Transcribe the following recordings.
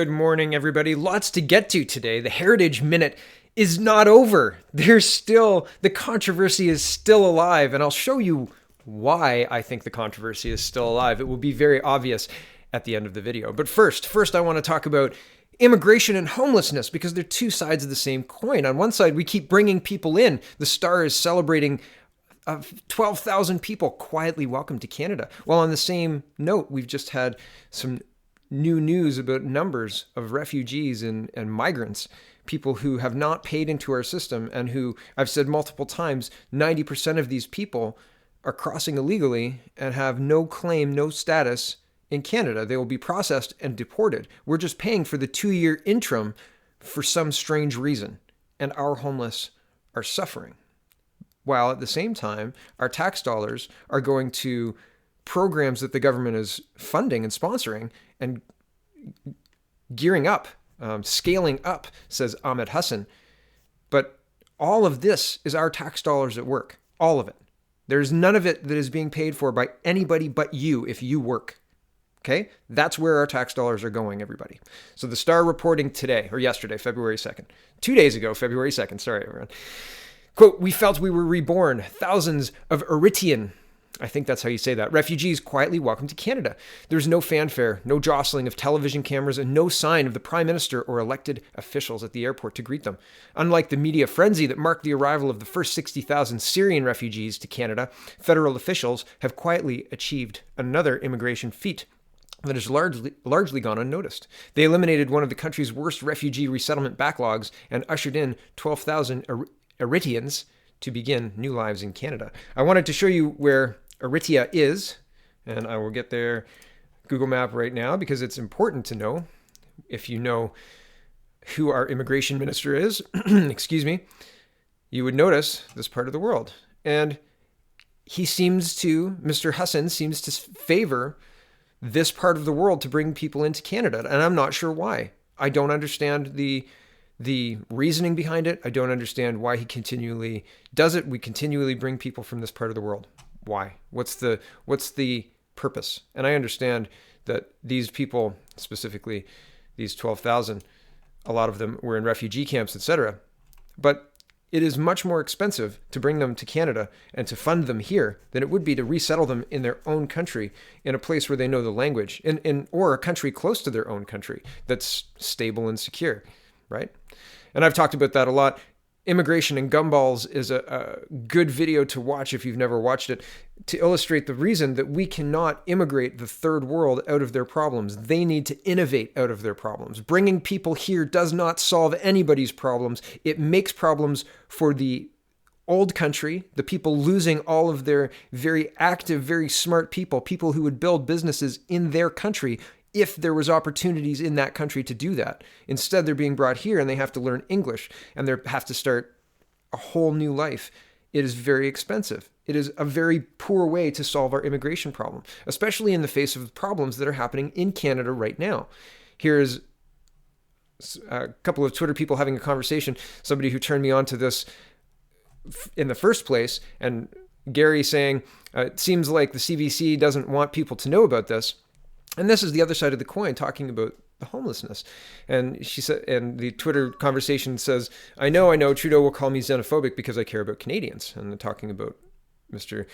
Good morning, everybody. Lots to get to today. The Heritage Minute is not over. The controversy is still alive, and I'll show you why I think the controversy is still alive. It will be very obvious at the end of the video. But first I want to talk about immigration and homelessness, because they're two sides of the same coin. On one side, we keep bringing people in. The Star is celebrating 12,000 people quietly welcomed to Canada. While on the same note, we've just had some new news about numbers of refugees and migrants, people who have not paid into our system, and who, I've said multiple times, 90% of these people are crossing illegally and have no claim, no status in Canada. They will be processed and deported. We're just paying for the 2-year interim for some strange reason, and our homeless are suffering. While at the same time, our tax dollars are going to programs that the government is funding and sponsoring and gearing up, scaling up, says Ahmed Hassan. But all of this is our tax dollars at work, all of it. There's none of it that is being paid for by anybody but you if you work. Okay? That's where our tax dollars are going, everybody. So the Star reporting today, or yesterday, February 2nd. 2 days ago, February 2nd. Sorry, everyone. Quote, "We felt we were reborn. Thousands of Eritrean," I think that's how you say that, "refugees quietly welcomed to Canada. There's no fanfare, no jostling of television cameras, and no sign of the Prime Minister or elected officials at the airport to greet them. Unlike the media frenzy that marked the arrival of the first 60,000 Syrian refugees to Canada, federal officials have quietly achieved another immigration feat that has largely gone unnoticed. They eliminated one of the country's worst refugee resettlement backlogs and ushered in 12,000 Eritreans to begin new lives in Canada." I wanted to show you where Eritrea is, and I will get their Google map right now because it's important to know. If you know who our immigration minister is, excuse me, you would notice this part of the world. And Mr. Hassan seems to favor this part of the world to bring people into Canada, and I'm not sure why. I don't understand the reasoning behind it. I don't understand why he continually does it. We continually bring people from this part of the world. Why? What's the purpose? And I understand that these people, specifically these 12,000, a lot of them were in refugee camps, etc. But it is much more expensive to bring them to Canada and to fund them here than it would be to resettle them in their own country, in a place where they know the language, or a country close to their own country that's stable and secure. Right? And I've talked about that a lot. Immigration and Gumballs is a good video to watch if you've never watched it, to illustrate the reason that we cannot immigrate the third world out of their problems. They need to innovate out of their problems. Bringing people here does not solve anybody's problems. It makes problems for the old country, the people losing all of their very active, very smart people who would build businesses in their country if there was opportunities in that country to do that. Instead, they're being brought here and they have to learn English and they have to start a whole new life. It is very expensive. It is a very poor way to solve our immigration problem, especially in the face of the problems that are happening in Canada right now. Here's a couple of Twitter people having a conversation, somebody who turned me on to this in the first place, and Gary saying, it seems like the CBC doesn't want people to know about this. And this is the other side of the coin, talking about the homelessness. And she said, and the Twitter conversation says, I know, Trudeau will call me xenophobic because I care about Canadians. And they're talking about Mr.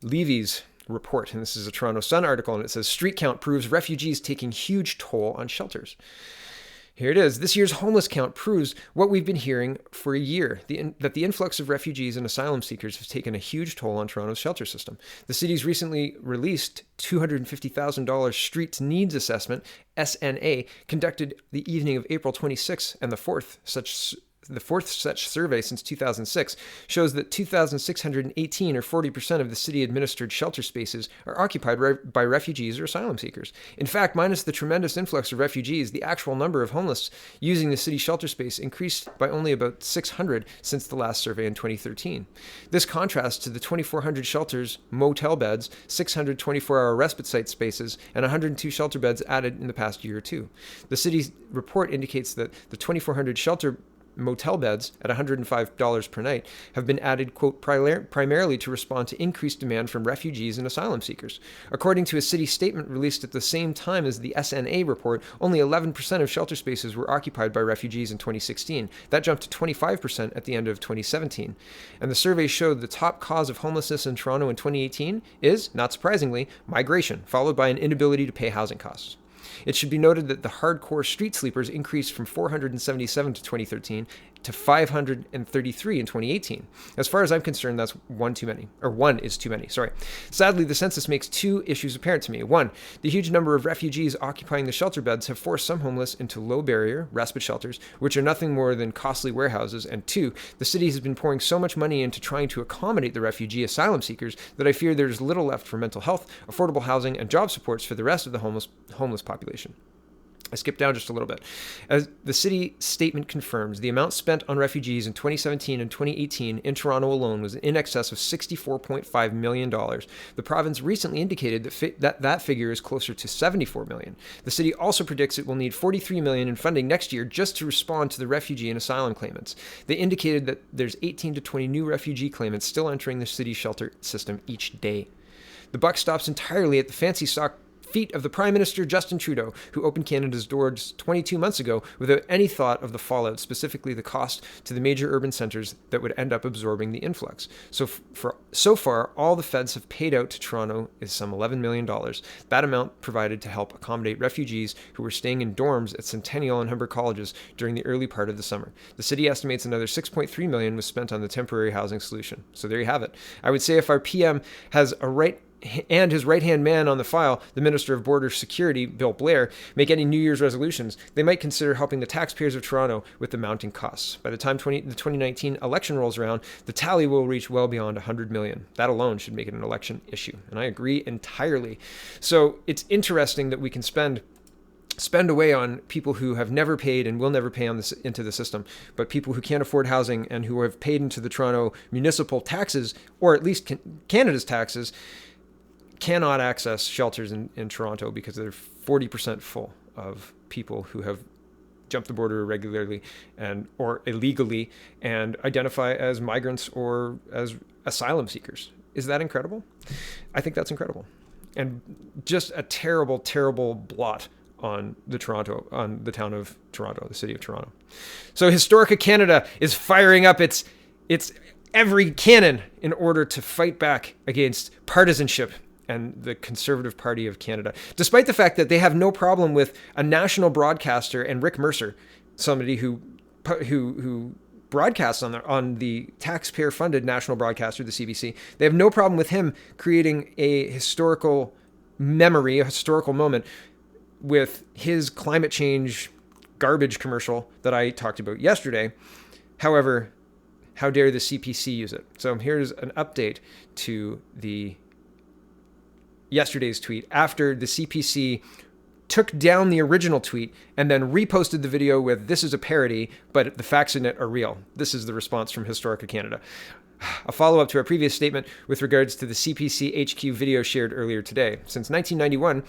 Levy's report. And this is a Toronto Sun article, and it says, street count proves refugees taking huge toll on shelters. Here it is. This year's homeless count proves what we've been hearing for a year, that the influx of refugees and asylum seekers has taken a huge toll on Toronto's shelter system. The city's recently released $250,000 Streets Needs Assessment, SNA, conducted the evening of April 26th, and the fourth such survey since 2006, shows that 2,618, or 40% of the city-administered shelter spaces, are occupied by refugees or asylum seekers. In fact, minus the tremendous influx of refugees, the actual number of homeless using the city shelter space increased by only about 600 since the last survey in 2013. This contrasts to the 2,400 shelters, motel beds, 600 24-hour respite site spaces, and 102 shelter beds added in the past year or two. The city's report indicates that the 2,400 shelter motel beds at $105 per night have been added, quote, primarily to respond to increased demand from refugees and asylum seekers. According to a city statement released at the same time as the SNA report, only 11% of shelter spaces were occupied by refugees in 2016. That jumped to 25% at the end of 2017. And the survey showed the top cause of homelessness in Toronto in 2018 is, not surprisingly, migration, followed by an inability to pay housing costs. It should be noted that the hardcore street sleepers increased from 477 to 2013 to 533 in 2018. As far as I'm concerned, that's one is too many. Sadly, the census makes two issues apparent to me. One, the huge number of refugees occupying the shelter beds have forced some homeless into low-barrier respite shelters, which are nothing more than costly warehouses. And two, the city has been pouring so much money into trying to accommodate the refugee asylum seekers that I fear there's little left for mental health, affordable housing, and job supports for the rest of the homeless population. I skipped down just a little bit. As the city statement confirms, the amount spent on refugees in 2017 and 2018 in Toronto alone was in excess of $64.5 million. The province recently indicated that figure is closer to $74 million. The city also predicts it will need $43 million in funding next year just to respond to the refugee and asylum claimants. They indicated that there's 18 to 20 new refugee claimants still entering the city shelter system each day. The buck stops entirely at the fancy feet of the Prime Minister Justin Trudeau, who opened Canada's doors 22 months ago without any thought of the fallout, specifically the cost to the major urban centres that would end up absorbing the influx. So far, all the feds have paid out to Toronto is some $11 million. That amount provided to help accommodate refugees who were staying in dorms at Centennial and Humber colleges during the early part of the summer. The city estimates another $6.3 million was spent on the temporary housing solution. So there you have it. I would say if our PM has and his right-hand man on the file, the Minister of Border Security, Bill Blair, make any New Year's resolutions, they might consider helping the taxpayers of Toronto with the mounting costs. By the time the 2019 election rolls around, the tally will reach well beyond $100 million. That alone should make it an election issue, and I agree entirely. So it's interesting that we can spend away on people who have never paid and will never pay into the system, but people who can't afford housing and who have paid into the Toronto municipal taxes, or at least Canada's taxes, cannot access shelters in Toronto because they're 40% full of people who have jumped the border irregularly or illegally and identify as migrants or as asylum seekers. Is that incredible? I think that's incredible. And just a terrible, terrible blot on the town of Toronto, the city of Toronto. So Historica Canada is firing up its every cannon in order to fight back against partisanship and the Conservative Party of Canada, despite the fact that they have no problem with a national broadcaster and Rick Mercer, somebody who broadcasts on the taxpayer-funded national broadcaster, the CBC. They have no problem with him creating a historical memory, a historical moment with his climate change garbage commercial that I talked about yesterday. However, how dare the CPC use it? So here's an update to yesterday's tweet after the CPC took down the original tweet and then reposted the video with "This is a parody, but the facts in it are real." This is the response from Historica Canada. A follow-up to our previous statement with regards to the CPC HQ video shared earlier today. Since 1991,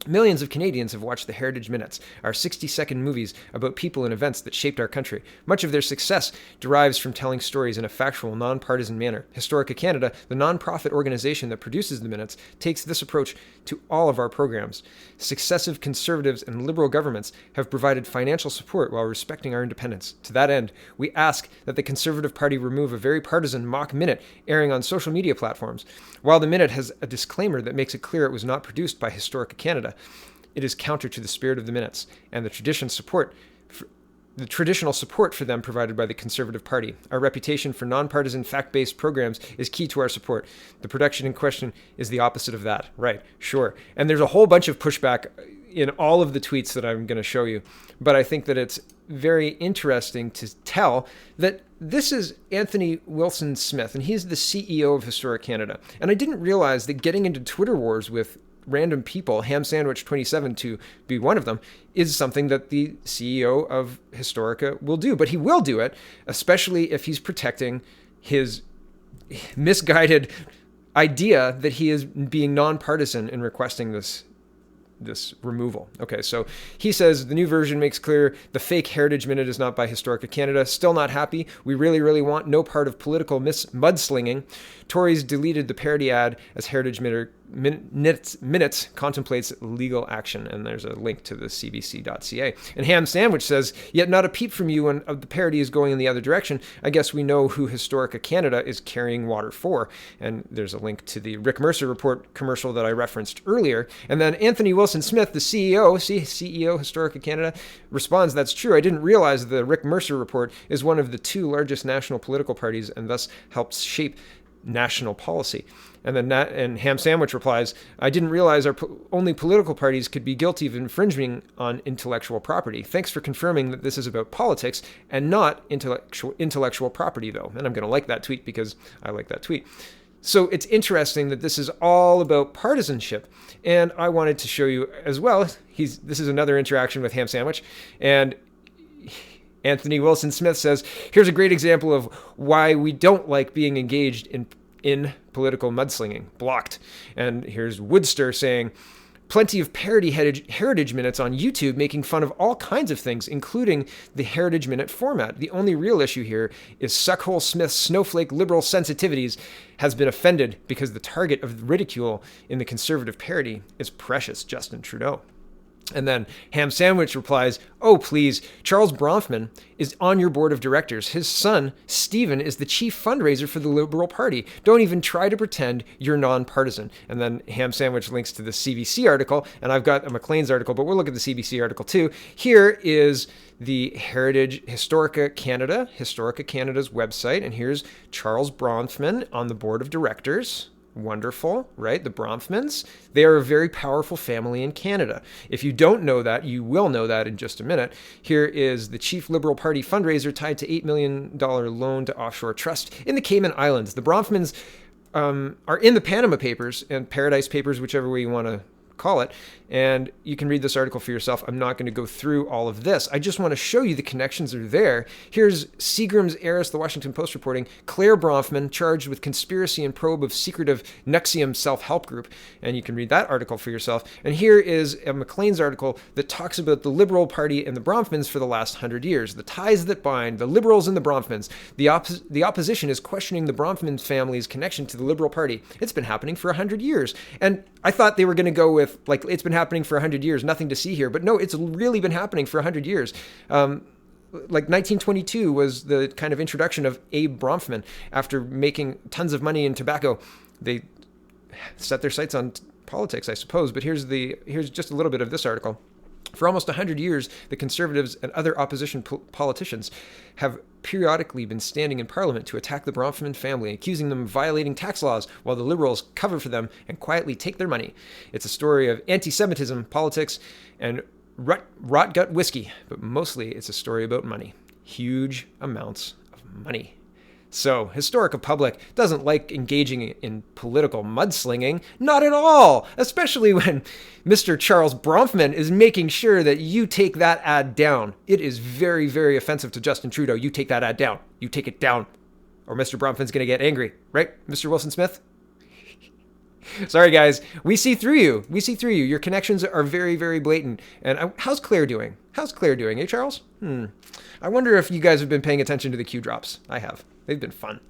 millions of Canadians have watched the Heritage Minutes, our 60-second movies about people and events that shaped our country. Much of their success derives from telling stories in a factual, non-partisan manner. Historica Canada, the non-profit organization that produces the Minutes, takes this approach to all of our programs. Successive Conservatives and Liberal governments have provided financial support while respecting our independence. To that end, we ask that the Conservative Party remove a very partisan mock minute airing on social media platforms. While the Minute has a disclaimer that makes it clear it was not produced by Historica Canada, it is counter to the spirit of the Minutes and the traditional support for them provided by the Conservative Party. Our reputation for nonpartisan, fact-based programs is key to our support. The production in question is the opposite of that. Right, sure. And there's a whole bunch of pushback in all of the tweets that I'm going to show you. But I think that it's very interesting to tell that this is Anthony Wilson Smith, and he's the CEO of Historic Canada. And I didn't realize that getting into Twitter wars with random people, Ham Sandwich 27 to be one of them, is something that the CEO of Historica will do. But he will do it, especially if he's protecting his misguided idea that he is being nonpartisan in requesting this this removal. Okay, so he says the new version makes clear the fake Heritage Minute is not by Historica Canada. Still not happy. We really, really want no part of political mudslinging. Tories deleted the parody ad as Heritage Minutes contemplates legal action. And there's a link to the cbc.ca. And Ham Sandwich says, yet not a peep from you when the parody is going in the other direction. I guess we know who Historica Canada is carrying water for. And there's a link to the Rick Mercer report commercial that I referenced earlier. And then Anthony Wilson Smith, the CEO, Historica Canada, responds, that's true. I didn't realize the Rick Mercer report is one of the two largest national political parties and thus helps shape national policy. And then Ham Sandwich replies, I didn't realize our only political parties could be guilty of infringing on intellectual property. Thanks for confirming that this is about politics and not intellectual property, though. And I'm going to like that tweet because I like that tweet. So it's interesting that this is all about partisanship. And I wanted to show you as well, this is another interaction with Ham Sandwich. And Anthony Wilson Smith says, here's a great example of why we don't like being engaged in political mudslinging. Blocked. And here's Woodster saying, plenty of parody Heritage Minutes on YouTube making fun of all kinds of things, including the Heritage Minute format. The only real issue here is Suckhole Smith's snowflake liberal sensitivities has been offended because the target of ridicule in the conservative parody is precious Justin Trudeau. And then Ham Sandwich replies, oh, please, Charles Bronfman is on your board of directors. His son, Stephen, is the chief fundraiser for the Liberal Party. Don't even try to pretend you're nonpartisan. And then Ham Sandwich links to the CBC article, and I've got a Maclean's article, but we'll look at the CBC article too. Here is the Historica Canada's website, and here's Charles Bronfman on the board of directors. Wonderful, right? The Bronfmans, they are a very powerful family in Canada. If you don't know that, you will know that in just a minute. Here is the chief Liberal Party fundraiser tied to $8 million loan to offshore trust in the Cayman Islands. The Bronfmans are in the Panama Papers and Paradise Papers, whichever way you want to call it. And you can read this article for yourself. I'm not going to go through all of this. I just want to show you the connections are there. Here's Seagram's heiress, the Washington Post reporting, Clare Bronfman charged with conspiracy and probe of secretive NXIVM self-help group. And you can read that article for yourself. And here is a Maclean's article that talks about the Liberal Party and the Bronfmans for the last 100 years. The ties that bind the Liberals and the Bronfmans. The opposition is questioning the Bronfman family's connection to the Liberal Party. It's been happening for 100 years. And I thought they were going to go with, like, it's been happening for 100 years, nothing to see here. But no, it's really been happening for 100 years. Like 1922 was the kind of introduction of Abe Bronfman. After making tons of money in tobacco, they set their sights on politics, I suppose. But here's just a little bit of this article. For almost 100 years, the Conservatives and other opposition politicians have periodically been standing in Parliament to attack the Bronfman family, accusing them of violating tax laws while the Liberals cover for them and quietly take their money. It's a story of anti-Semitism, politics, and rot gut whiskey, but mostly it's a story about money. Huge amounts of money. So, Historica Public doesn't like engaging in political mudslinging. Not at all! Especially when Mr. Charles Bronfman is making sure that you take that ad down. It is very, very offensive to Justin Trudeau. You take that ad down. You take it down. Or Mr. Bronfman's going to get angry. Right, Mr. Wilson Smith? Sorry, guys. We see through you. We see through you. Your connections are very, very blatant. And how's Claire doing? How's Claire doing, eh, Charles? I wonder if you guys have been paying attention to the Q drops. I have. They've been fun.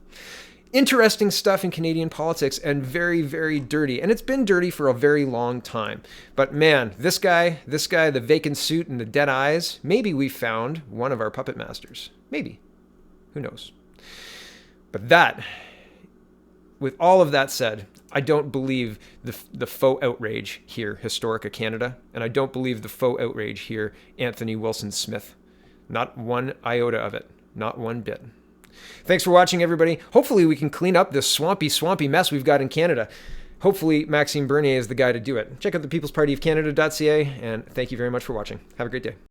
Interesting stuff in Canadian politics and very, very dirty. And it's been dirty for a very long time. But man, this guy, the vacant suit and the dead eyes, maybe we found one of our puppet masters. Maybe. Who knows? But that, with all of that said, I don't believe the faux outrage here, Historica Canada, and I don't believe the faux outrage here, Anthony Wilson Smith. Not one iota of it. Not one bit. Thanks for watching, everybody. Hopefully we can clean up this swampy mess we've got in Canada. Hopefully Maxime Bernier is the guy to do it. Check out the peoplespartyofcanada.ca, and thank you very much for watching. Have a great day.